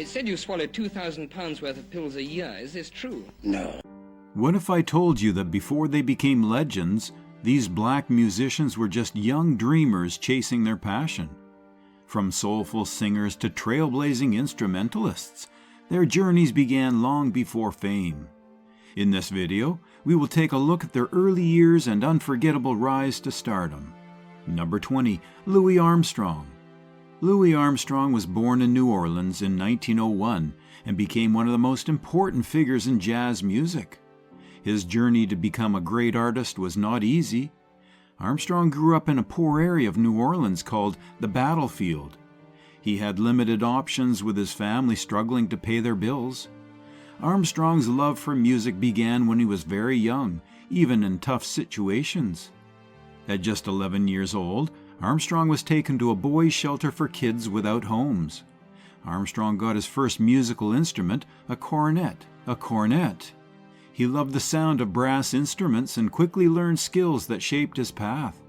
It said you swallow 2,000 pounds worth of pills a year. Is this true? No. What if I told you that before they became legends, these black musicians were just young dreamers chasing their passion? From soulful singers to trailblazing instrumentalists, their journeys began long before fame. In this video, we will take a look at their early years and unforgettable rise to stardom. Number 20, Louis Armstrong. Louis Armstrong was born in New Orleans in 1901 and became one of the most important figures in jazz music. His journey to become a great artist was not easy. Armstrong grew up in a poor area of New Orleans called the Battlefield. He had limited options, with his family struggling to pay their bills. Armstrong's love for music began when he was very young, even in tough situations. At just 11 years old, Armstrong was taken to a boys' shelter for kids without homes. Armstrong got his first musical instrument, a cornet. He loved the sound of brass instruments and quickly learned skills that shaped his path.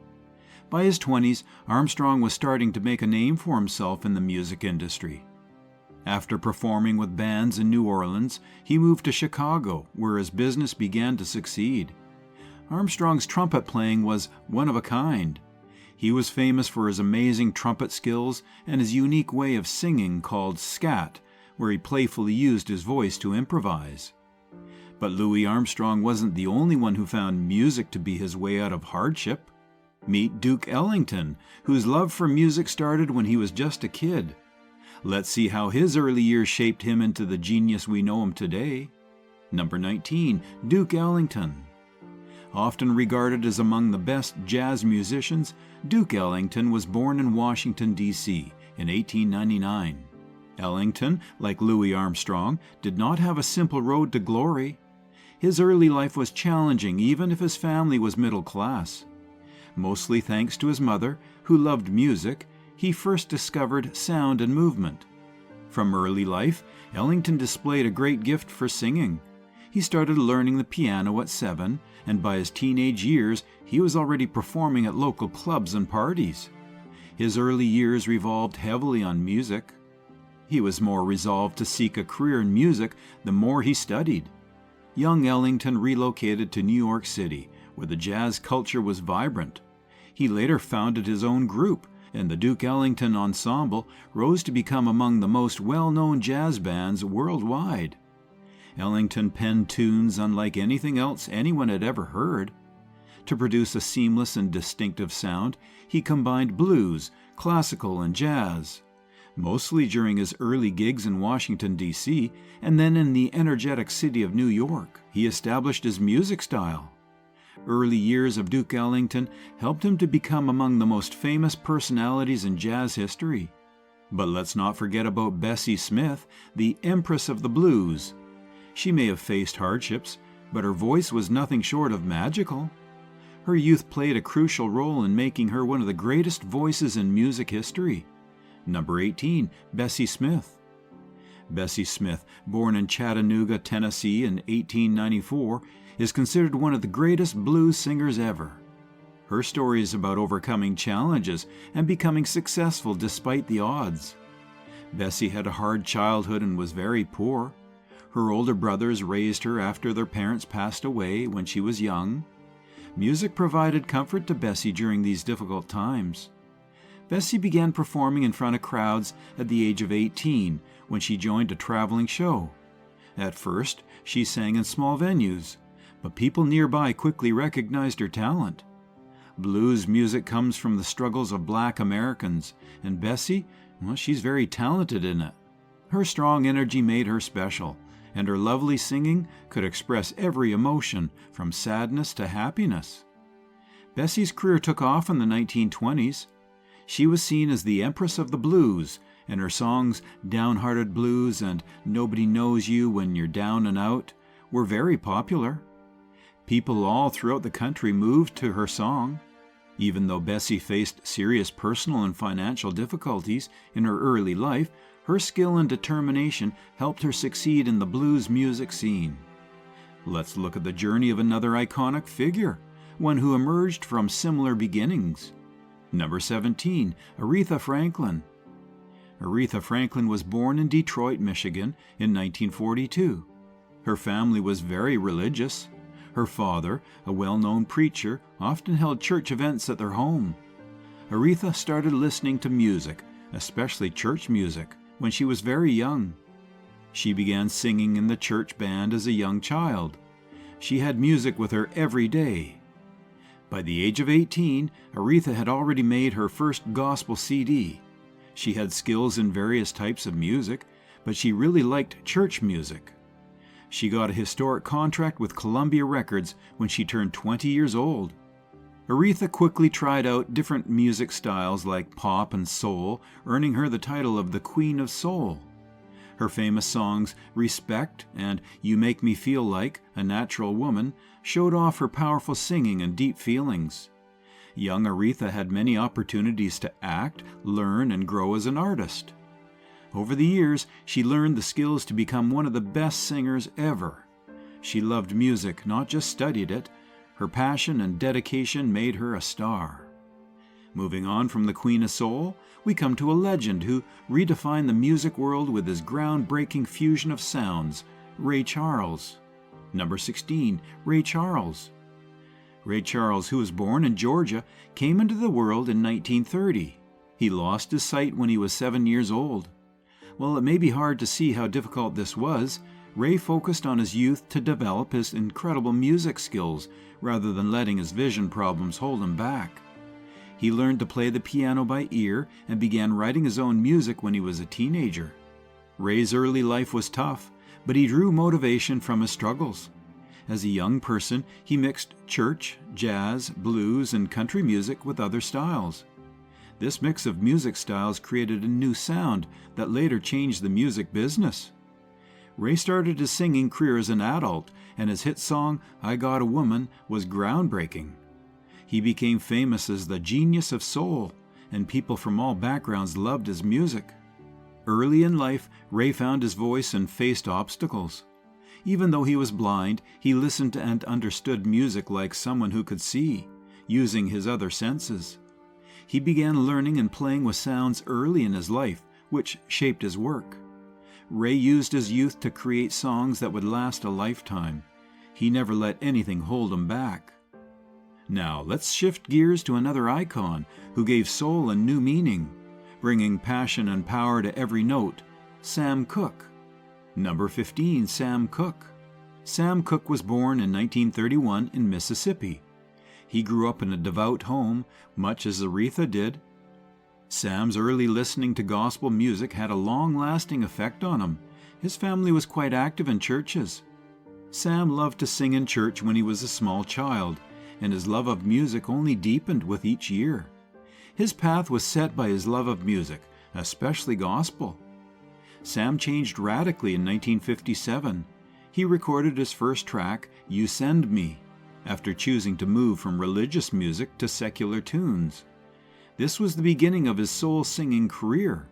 By his 20s, Armstrong was starting to make a name for himself in the music industry. After performing with bands in New Orleans, he moved to Chicago, where his business began to succeed. Armstrong's trumpet playing was one of a kind. He was famous for his amazing trumpet skills and his unique way of singing called scat, where he playfully used his voice to improvise. But Louis Armstrong wasn't the only one who found music to be his way out of hardship. Meet Duke Ellington, whose love for music started when he was just a kid. Let's see how his early years shaped him into the genius we know him today. Number 19, Duke Ellington. Often regarded as among the best jazz musicians, Duke Ellington was born in Washington, D.C. in 1899. Ellington, like Louis Armstrong, did not have a simple road to glory. His early life was challenging, even if his family was middle class. Mostly thanks to his mother, who loved music, he first discovered sound and movement. From early life, Ellington displayed a great gift for singing. He started learning the piano at 7, and by his teenage years, he was already performing at local clubs and parties. His early years revolved heavily on music. He was more resolved to seek a career in music the more he studied. Young Ellington relocated to New York City, where the jazz culture was vibrant. He later founded his own group, and the Duke Ellington Ensemble rose to become among the most well-known jazz bands worldwide. Ellington penned tunes unlike anything else anyone had ever heard. To produce a seamless and distinctive sound, he combined blues, classical, and jazz. Mostly during his early gigs in Washington, D.C., and then in the energetic city of New York, he established his music style. Early years of Duke Ellington helped him to become among the most famous personalities in jazz history. But let's not forget about Bessie Smith, the Empress of the Blues. She may have faced hardships, but her voice was nothing short of magical. Her youth played a crucial role in making her one of the greatest voices in music history. Number 18, Bessie Smith. Bessie Smith, born in Chattanooga, Tennessee in 1894, is considered one of the greatest blues singers ever. Her story is about overcoming challenges and becoming successful despite the odds. Bessie had a hard childhood and was very poor. Her older brothers raised her after their parents passed away when she was young. Music provided comfort to Bessie during these difficult times. Bessie began performing in front of crowds at the age of 18 when she joined a traveling show. At first, she sang in small venues, but people nearby quickly recognized her talent. Blues music comes from the struggles of Black Americans, and Bessie, well, she's very talented in it. Her strong energy made her special, and her lovely singing could express every emotion from sadness to happiness. Bessie's career took off in the 1920s. She was seen as the Empress of the Blues, and her songs Downhearted Blues and Nobody Knows You When You're Down and Out were very popular. People all throughout the country moved to her song. Even though Bessie faced serious personal and financial difficulties in her early life, her skill and determination helped her succeed in the blues music scene. Let's look at the journey of another iconic figure, one who emerged from similar beginnings. Number 17, Aretha Franklin. Aretha Franklin was born in Detroit, Michigan in 1942. Her family was very religious. Her father, a well-known preacher, often held church events at their home. Aretha started listening to music, especially church music, when she was very young. She began singing in the church band as a young child. She had music with her every day. By the age of 18, Aretha had already made her first gospel CD. She had skills in various types of music, but she really liked church music. She got a historic contract with Columbia Records when she turned 20 years old. Aretha quickly tried out different music styles like pop and soul, earning her the title of the Queen of Soul. Her famous songs Respect and You Make Me Feel Like a Natural Woman showed off her powerful singing and deep feelings. Young Aretha had many opportunities to act, learn, and grow as an artist. Over the years, she learned the skills to become one of the best singers ever. She loved music, not just studied it. Her passion and dedication made her a star. Moving on from the Queen of Soul, we come to a legend who redefined the music world with his groundbreaking fusion of sounds, Ray Charles. Number 16, Ray Charles. Ray Charles, who was born in Georgia, came into the world in 1930. He lost his sight when he was 7 years old. While it may be hard to see how difficult this was, Ray focused on his youth to develop his incredible music skills rather than letting his vision problems hold him back. He learned to play the piano by ear and began writing his own music when he was a teenager. Ray's early life was tough, but he drew motivation from his struggles. As a young person, he mixed church, jazz, blues, and country music with other styles. This mix of music styles created a new sound that later changed the music business. Ray started his singing career as an adult, and his hit song, I Got a Woman, was groundbreaking. He became famous as the genius of soul, and people from all backgrounds loved his music. Early in life, Ray found his voice and faced obstacles. Even though he was blind, he listened and understood music like someone who could see, using his other senses. He began learning and playing with sounds early in his life, which shaped his work. Ray used his youth to create songs that would last a lifetime. He never let anything hold him back. Now, let's shift gears to another icon who gave soul a new meaning, bringing passion and power to every note, Sam Cooke. Number 15, Sam Cooke. Sam Cooke was born in 1931 in Mississippi. He grew up in a devout home, much as Aretha did. Sam's early listening to gospel music had a long-lasting effect on him. His family was quite active in churches. Sam loved to sing in church when he was a small child, and his love of music only deepened with each year. His path was set by his love of music, especially gospel. Sam changed radically in 1957. He recorded his first track, You Send Me, after choosing to move from religious music to secular tunes. This was the beginning of his soul singing career.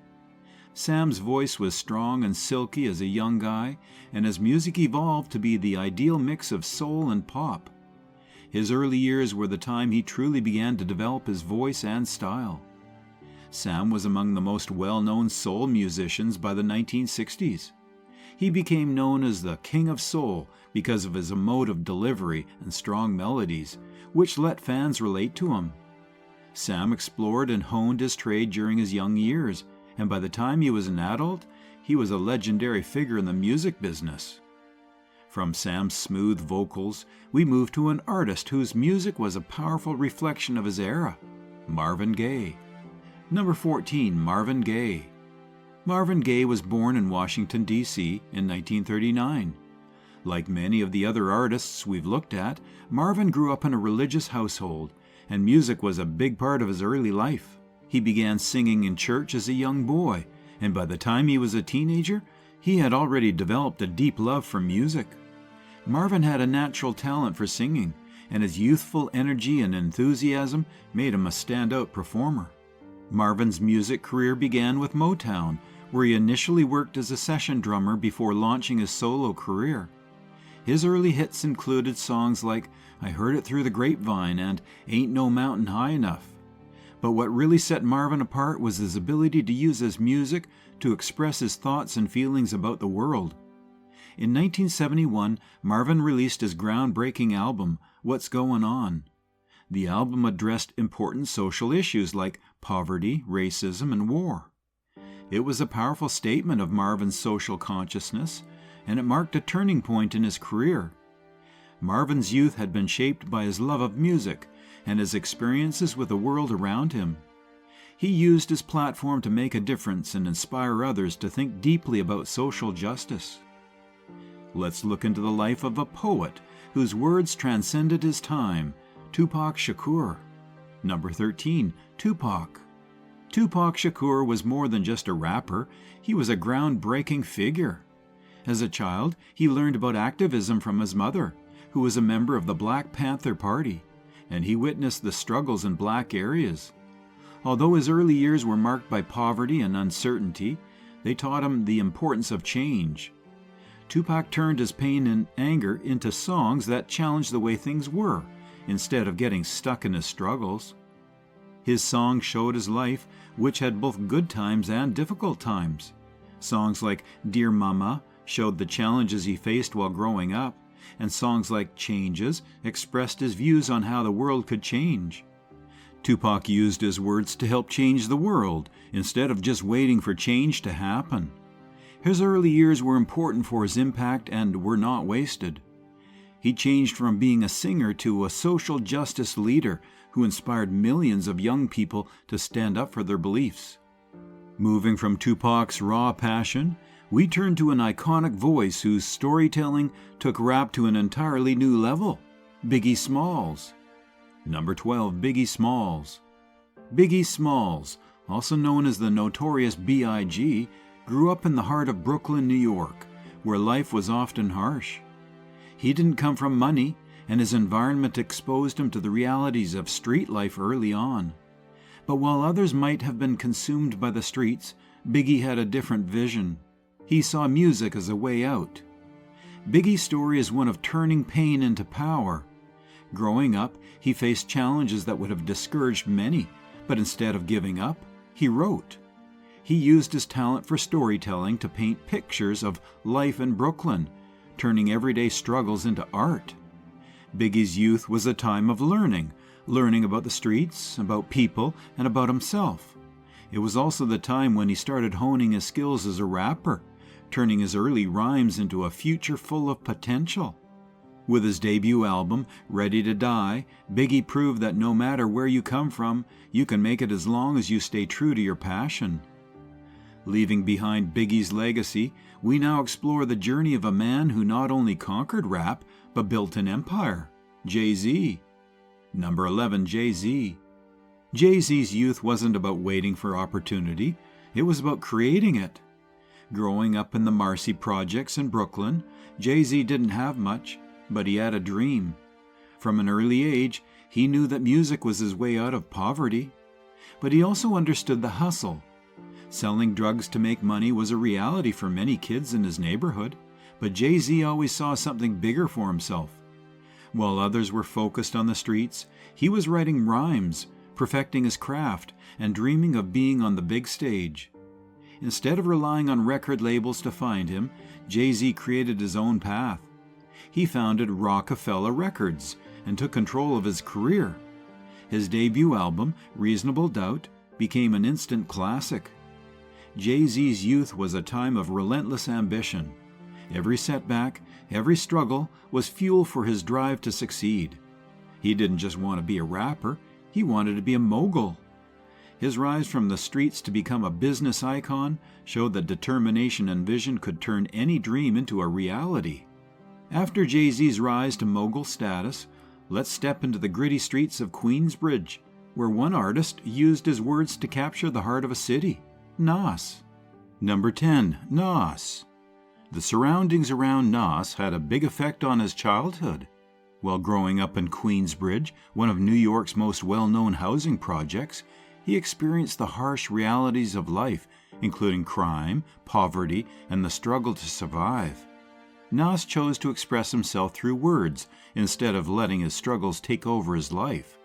Sam's voice was strong and silky as a young guy, and his music evolved to be the ideal mix of soul and pop. His early years were the time he truly began to develop his voice and style. Sam was among the most well-known soul musicians by the 1960s. He became known as the King of Soul because of his emotive delivery and strong melodies, which let fans relate to him. Sam explored and honed his trade during his young years, and by the time he was an adult, he was a legendary figure in the music business. From Sam's smooth vocals, we move to an artist whose music was a powerful reflection of his era, Marvin Gaye. Number 14, Marvin Gaye. Marvin Gaye was born in Washington, D.C. in 1939. Like many of the other artists we've looked at, Marvin grew up in a religious household, and music was a big part of his early life. He began singing in church as a young boy, and by the time he was a teenager, he had already developed a deep love for music. Marvin had a natural talent for singing, and his youthful energy and enthusiasm made him a standout performer. Marvin's music career began with Motown, where he initially worked as a session drummer before launching his solo career. His early hits included songs like I Heard It Through the Grapevine and Ain't No Mountain High Enough. But what really set Marvin apart was his ability to use his music to express his thoughts and feelings about the world. In 1971, Marvin released his groundbreaking album, What's Goin' On? The album addressed important social issues like poverty, racism, and war. It was a powerful statement of Marvin's social consciousness, and it marked a turning point in his career. Marvin's youth had been shaped by his love of music and his experiences with the world around him. He used his platform to make a difference and inspire others to think deeply about social justice. Let's look into the life of a poet whose words transcended his time, Tupac Shakur. Number 13, Tupac. Tupac Shakur was more than just a rapper. He was a groundbreaking figure. As a child, he learned about activism from his mother, who was a member of the Black Panther Party, and he witnessed the struggles in black areas. Although his early years were marked by poverty and uncertainty, they taught him the importance of change. Tupac turned his pain and anger into songs that challenged the way things were, instead of getting stuck in his struggles. His songs showed his life, which had both good times and difficult times. Songs like Dear Mama showed the challenges he faced while growing up, and songs like Changes expressed his views on how the world could change. Tupac used his words to help change the world, instead of just waiting for change to happen. His early years were important for his impact and were not wasted. He changed from being a singer to a social justice leader who inspired millions of young people to stand up for their beliefs. Moving from Tupac's raw passion, we turn to an iconic voice whose storytelling took rap to an entirely new level, Biggie Smalls. Number 12, Biggie Smalls. Biggie Smalls, also known as the notorious B.I.G., grew up in the heart of Brooklyn, New York, where life was often harsh. He didn't come from money, and his environment exposed him to the realities of street life early on. But while others might have been consumed by the streets, Biggie had a different vision. He saw music as a way out. Biggie's story is one of turning pain into power. Growing up, he faced challenges that would have discouraged many, but instead of giving up, he wrote. He used his talent for storytelling to paint pictures of life in Brooklyn, turning everyday struggles into art. Biggie's youth was a time of learning about the streets, about people, and about himself. It was also the time when he started honing his skills as a rapper, turning his early rhymes into a future full of potential. With his debut album, Ready to Die, Biggie proved that no matter where you come from, you can make it as long as you stay true to your passion. Leaving behind Biggie's legacy, we now explore the journey of a man who not only conquered rap, but built an empire, Jay-Z. Number 11, Jay-Z. Jay-Z's youth wasn't about waiting for opportunity, it was about creating it. Growing up in the Marcy Projects in Brooklyn, Jay-Z didn't have much, but he had a dream. From an early age, he knew that music was his way out of poverty. But he also understood the hustle. Selling drugs to make money was a reality for many kids in his neighborhood, but Jay-Z always saw something bigger for himself. While others were focused on the streets, he was writing rhymes, perfecting his craft, and dreaming of being on the big stage. Instead of relying on record labels to find him, Jay-Z created his own path. He founded Rockefeller Records and took control of his career. His debut album, Reasonable Doubt, became an instant classic. Jay-Z's youth was a time of relentless ambition. Every setback, every struggle was fuel for his drive to succeed. He didn't just want to be a rapper, he wanted to be a mogul. His rise from the streets to become a business icon showed that determination and vision could turn any dream into a reality. After Jay-Z's rise to mogul status, let's step into the gritty streets of Queensbridge, where one artist used his words to capture the heart of a city, Nas. Number 10, Nas. The surroundings around Nas had a big effect on his childhood. While growing up in Queensbridge, one of New York's most well-known housing projects, he experienced the harsh realities of life, including crime, poverty, and the struggle to survive. Nas chose to express himself through words instead of letting his struggles take over his life.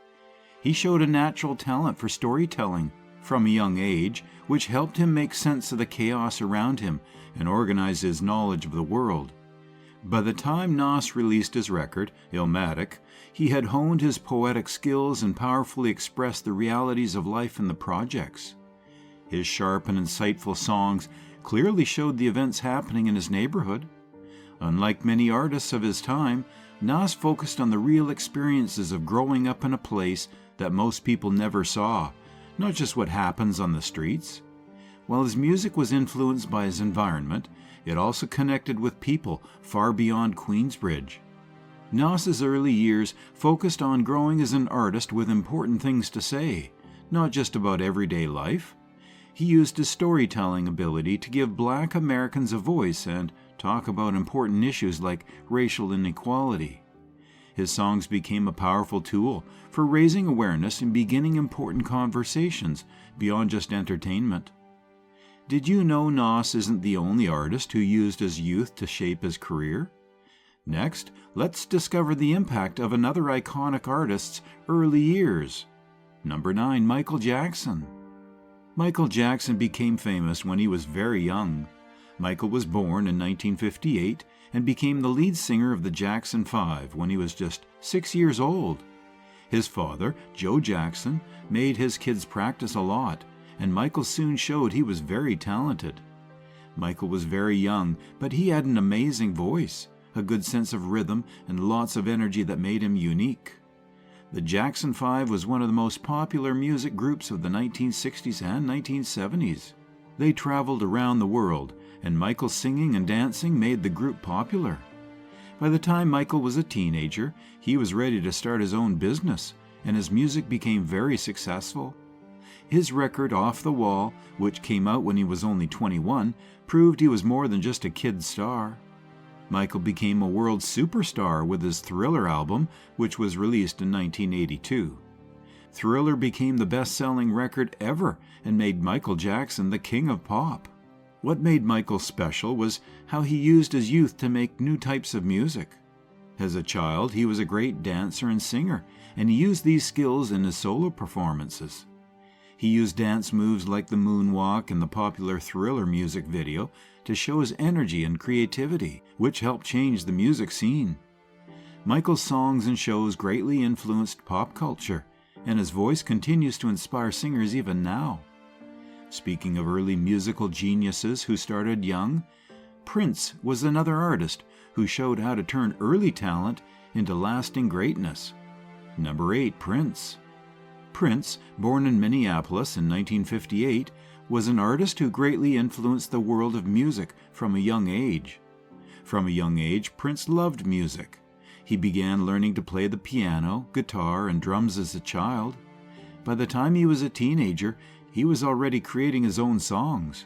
He showed a natural talent for storytelling from a young age, which helped him make sense of the chaos around him and organize his knowledge of the world. By the time Nas released his record, Illmatic, he had honed his poetic skills and powerfully expressed the realities of life in the projects. His sharp and insightful songs clearly showed the events happening in his neighborhood. Unlike many artists of his time, Nas focused on the real experiences of growing up in a place that most people never saw, not just what happens on the streets. While his music was influenced by his environment, it also connected with people far beyond Queensbridge. Nas's early years focused on growing as an artist with important things to say, not just about everyday life. He used his storytelling ability to give Black Americans a voice and talk about important issues like racial inequality. His songs became a powerful tool for raising awareness and beginning important conversations beyond just entertainment. Did you know Nas isn't the only artist who used his youth to shape his career? Next, let's discover the impact of another iconic artist's early years. Number 9, Michael Jackson. Michael Jackson became famous when he was very young. Michael was born in 1958 and became the lead singer of the Jackson 5 when he was just 6 years old. His father, Joe Jackson, made his kids practice a lot, and Michael soon showed he was very talented. Michael was very young, but he had an amazing voice, a good sense of rhythm, and lots of energy that made him unique. The Jackson 5 was one of the most popular music groups of the 1960s and 1970s. They traveled around the world, and Michael's singing and dancing made the group popular. By the time Michael was a teenager, he was ready to start his own business, and his music became very successful. His record, Off the Wall, which came out when he was only 21, proved he was more than just a kid star. Michael became a world superstar with his Thriller album, which was released in 1982. Thriller became the best-selling record ever and made Michael Jackson the king of pop. What made Michael special was how he used his youth to make new types of music. As a child, he was a great dancer and singer, and he used these skills in his solo performances. He used dance moves like the moonwalk in the popular Thriller music video to show his energy and creativity, which helped change the music scene. Michael's songs and shows greatly influenced pop culture, and his voice continues to inspire singers even now. Speaking of early musical geniuses who started young, Prince was another artist who showed how to turn early talent into lasting greatness. Number 8, Prince. Prince, born in Minneapolis in 1958, was an artist who greatly influenced the world of music from a young age. From a young age, Prince loved music. He began learning to play the piano, guitar, and drums as a child. By the time he was a teenager, he was already creating his own songs.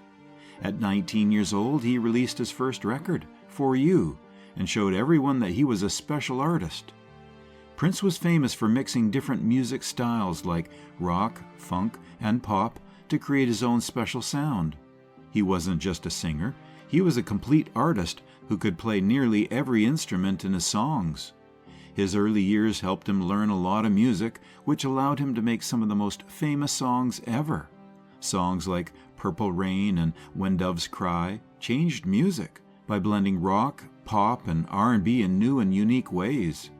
At 19 years old, he released his first record, For You, and showed everyone that he was a special artist. Prince was famous for mixing different music styles like rock, funk, and pop to create his own special sound. He wasn't just a singer, he was a complete artist who could play nearly every instrument in his songs. His early years helped him learn a lot of music, which allowed him to make some of the most famous songs ever. Songs like Purple Rain and When Doves Cry changed music by blending rock, pop, and R&B in new and unique ways.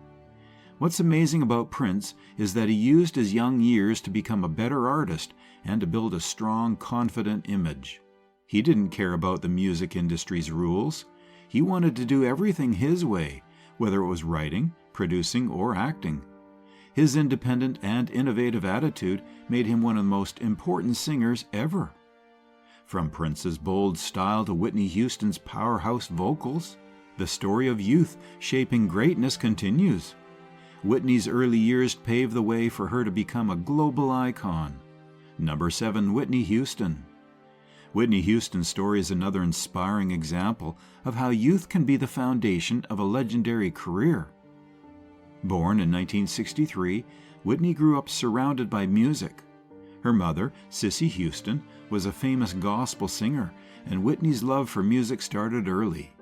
What's amazing about Prince is that he used his young years to become a better artist and to build a strong, confident image. He didn't care about the music industry's rules. He wanted to do everything his way, whether it was writing, producing, or acting. His independent and innovative attitude made him one of the most important singers ever. From Prince's bold style to Whitney Houston's powerhouse vocals, the story of youth shaping greatness continues. Whitney's early years paved the way for her to become a global icon. Number 7, Whitney Houston. Whitney Houston's story is another inspiring example of how youth can be the foundation of a legendary career. Born in 1963, Whitney grew up surrounded by music. Her mother, Cissy Houston, was a famous gospel singer, and Whitney's love for music started early.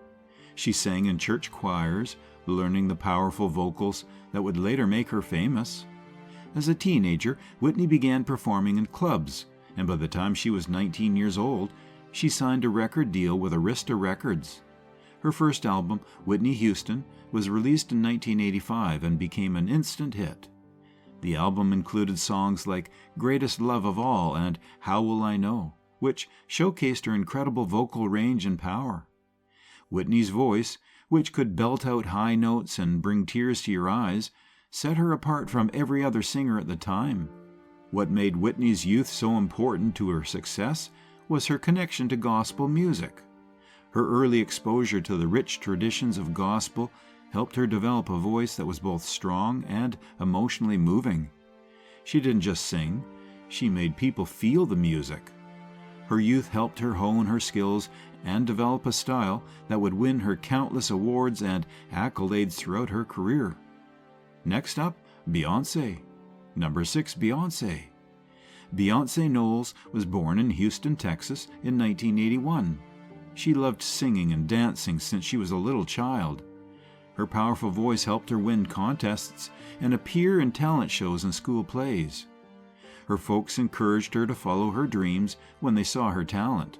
She sang in church choirs, learning the powerful vocals that would later make her famous. As a teenager, Whitney began performing in clubs, and by the time she was 19 years old, she signed a record deal with Arista Records. Her first album, Whitney Houston, was released in 1985 and became an instant hit. The album included songs like Greatest Love of All and How Will I Know, which showcased her incredible vocal range and power. Whitney's voice, which could belt out high notes and bring tears to your eyes, set her apart from every other singer at the time. What made Whitney's youth so important to her success was her connection to gospel music. Her early exposure to the rich traditions of gospel helped her develop a voice that was both strong and emotionally moving. She didn't just sing, she made people feel the music. Her youth helped her hone her skills and develop a style that would win her countless awards and accolades throughout her career. Next up, Beyoncé. Number 6, Beyoncé. Beyoncé Knowles was born in Houston, Texas in 1981. She loved singing and dancing since she was a little child. Her powerful voice helped her win contests and appear in talent shows and school plays. Her folks encouraged her to follow her dreams when they saw her talent.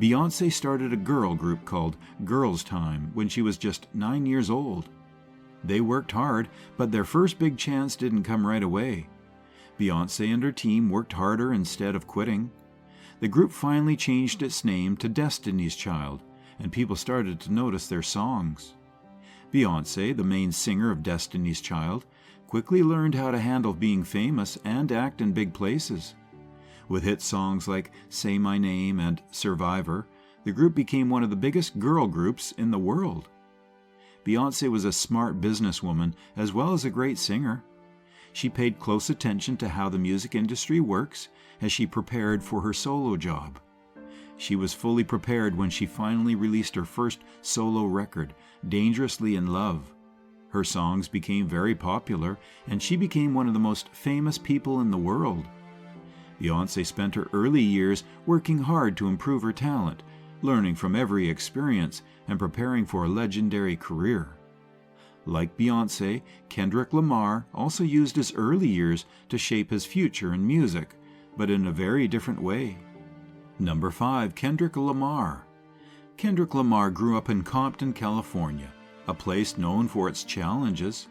Beyoncé started a girl group called Girls Time when she was just 9 years old. They worked hard, but their first big chance didn't come right away. Beyoncé and her team worked harder instead of quitting. The group finally changed its name to Destiny's Child, and people started to notice their songs. Beyoncé, the main singer of Destiny's Child, quickly learned how to handle being famous and act in big places. With hit songs like Say My Name and Survivor, the group became one of the biggest girl groups in the world. Beyoncé was a smart businesswoman as well as a great singer. She paid close attention to how the music industry works as she prepared for her solo job. She was fully prepared when she finally released her first solo record, Dangerously in Love. Her songs became very popular, and she became one of the most famous people in the world. Beyoncé spent her early years working hard to improve her talent, learning from every experience, and preparing for a legendary career. Like Beyoncé, Kendrick Lamar also used his early years to shape his future in music, but in a very different way. Number 5, Kendrick Lamar. Kendrick Lamar grew up in Compton, California, a place known for its challenges.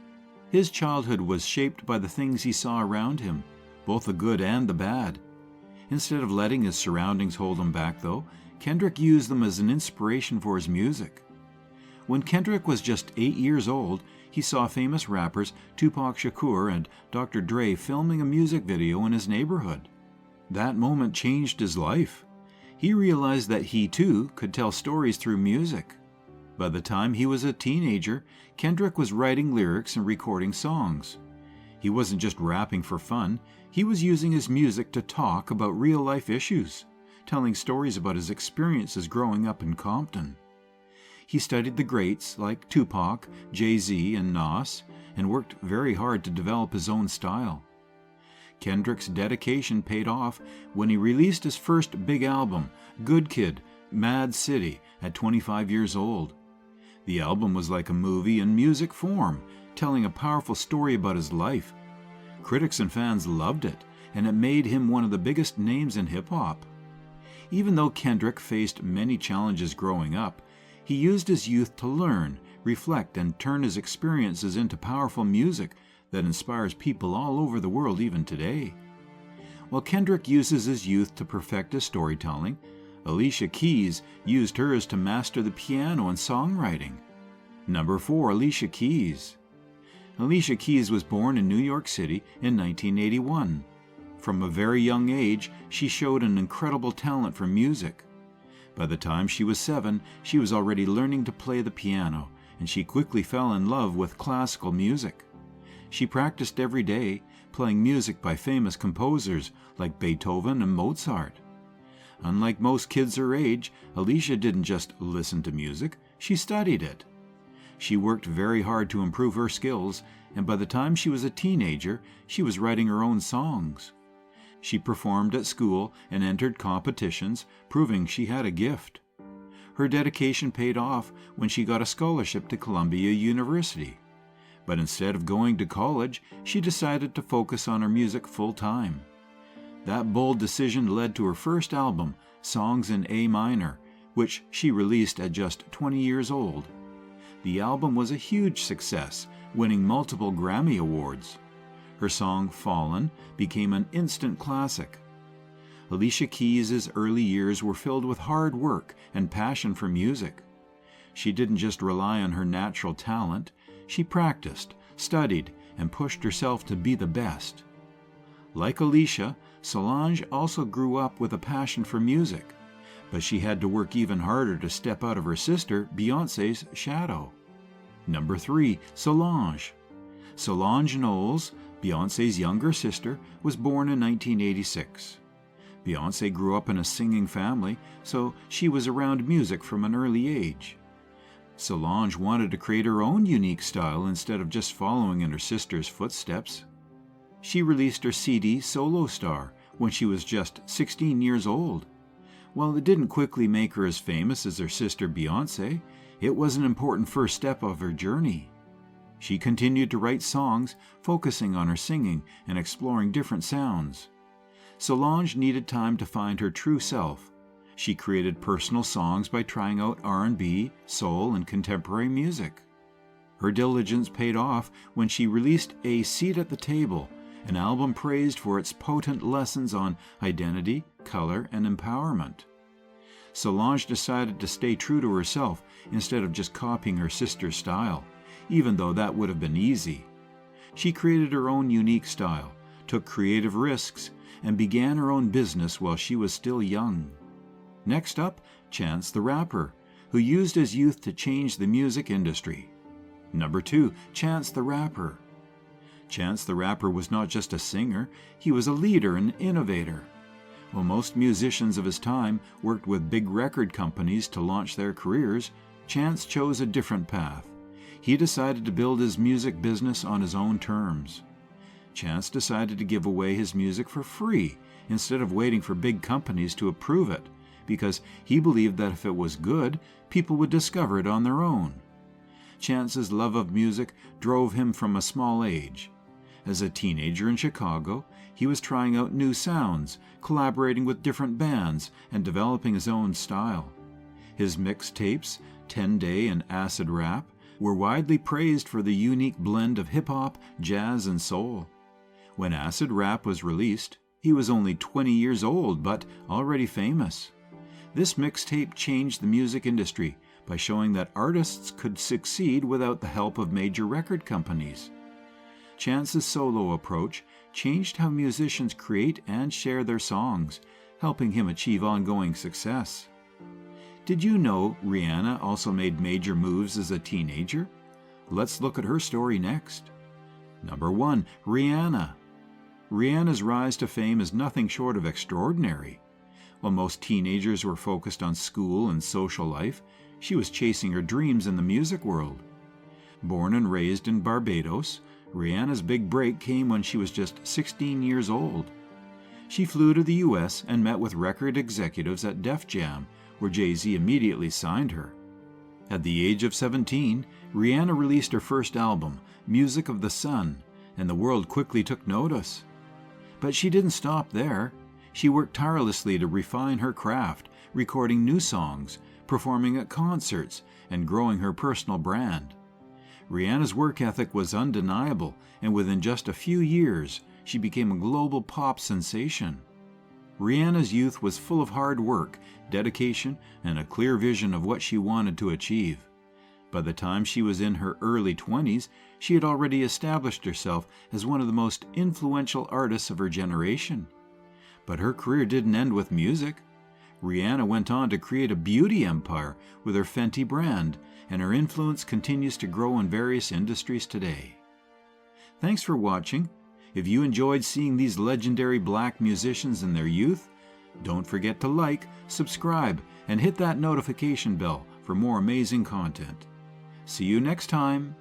His childhood was shaped by the things he saw around him, both the good and the bad. Instead of letting his surroundings hold him back, though, Kendrick used them as an inspiration for his music. When Kendrick was just 8 years old, he saw famous rappers Tupac Shakur and Dr. Dre filming a music video in his neighborhood. That moment changed his life. He realized that he too could tell stories through music. By the time he was a teenager, Kendrick was writing lyrics and recording songs. He wasn't just rapping for fun, he was using his music to talk about real-life issues, telling stories about his experiences growing up in Compton. He studied the greats like Tupac, Jay-Z, and Nas, and worked very hard to develop his own style. Kendrick's dedication paid off when he released his first big album, Good Kid, Mad City, at 25 years old. The album was like a movie in music form, telling a powerful story about his life. Critics and fans loved it, and it made him one of the biggest names in hip-hop. Even though Kendrick faced many challenges growing up, he used his youth to learn, reflect, and turn his experiences into powerful music that inspires people all over the world even today. While Kendrick uses his youth to perfect his storytelling, Alicia Keys used hers to master the piano and songwriting. Number 4, Alicia Keys. Alicia Keys was born in New York City in 1981. From a very young age, she showed an incredible talent for music. By the time she was 7, she was already learning to play the piano, and she quickly fell in love with classical music. She practiced every day, playing music by famous composers like Beethoven and Mozart. Unlike most kids her age, Alicia didn't just listen to music, she studied it. She worked very hard to improve her skills, and by the time she was a teenager, she was writing her own songs. She performed at school and entered competitions, proving she had a gift. Her dedication paid off when she got a scholarship to Columbia University. But instead of going to college, she decided to focus on her music full-time. That bold decision led to her first album, Songs in A Minor, which she released at just 20 years old. The album was a huge success, winning multiple Grammy Awards. Her song, Fallen, became an instant classic. Alicia Keys' early years were filled with hard work and passion for music. She didn't just rely on her natural talent, she practiced, studied, and pushed herself to be the best. Like Alicia, Solange also grew up with a passion for music, but she had to work even harder to step out of her sister, Beyoncé's shadow. Number 3, Solange. Solange Knowles, Beyoncé's younger sister, was born in 1986. Beyoncé grew up in a singing family, so she was around music from an early age. Solange wanted to create her own unique style instead of just following in her sister's footsteps. She released her CD Solo Star when she was just 16 years old. While it didn't quickly make her as famous as her sister Beyoncé, it was an important first step of her journey. She continued to write songs, focusing on her singing and exploring different sounds. Solange needed time to find her true self. She created personal songs by trying out R&B, soul, and contemporary music. Her diligence paid off when she released A Seat at the Table, an album praised for its potent lessons on identity, color, and empowerment. Solange decided to stay true to herself instead of just copying her sister's style, even though that would have been easy. She created her own unique style, took creative risks, and began her own business while she was still young. Next up, Chance the Rapper, who used his youth to change the music industry. Number 2, Chance the Rapper. Chance the Rapper was not just a singer, he was a leader and innovator. While most musicians of his time worked with big record companies to launch their careers, Chance chose a different path. He decided to build his music business on his own terms. Chance decided to give away his music for free instead of waiting for big companies to approve it, because he believed that if it was good, people would discover it on their own. Chance's love of music drove him from a small age. As a teenager in Chicago, he was trying out new sounds, collaborating with different bands, and developing his own style. His mixtapes, 10 Day and Acid Rap, were widely praised for the unique blend of hip-hop, jazz, and soul. When Acid Rap was released, he was only 20 years old, but already famous. This mixtape changed the music industry by showing that artists could succeed without the help of major record companies. Chance's solo approach changed how musicians create and share their songs, helping him achieve ongoing success. Did you know Rihanna also made major moves as a teenager? Let's look at her story next. Number 1, Rihanna. Rihanna's rise to fame is nothing short of extraordinary. While most teenagers were focused on school and social life, she was chasing her dreams in the music world. Born and raised in Barbados, Rihanna's big break came when she was just 16 years old. She flew to the U.S. and met with record executives at Def Jam, where Jay-Z immediately signed her. At the age of 17, Rihanna released her first album, Music of the Sun, and the world quickly took notice. But she didn't stop there. She worked tirelessly to refine her craft, recording new songs, performing at concerts, and growing her personal brand. Rihanna's work ethic was undeniable, and within just a few years, she became a global pop sensation. Rihanna's youth was full of hard work, dedication, and a clear vision of what she wanted to achieve. By the time she was in her early 20s, she had already established herself as one of the most influential artists of her generation. But her career didn't end with music. Rihanna went on to create a beauty empire with her Fenty brand, and her influence continues to grow in various industries today. Thanks for watching. If you enjoyed seeing these legendary black musicians in their youth, don't forget to like, subscribe, and hit that notification bell for more amazing content. See you next time.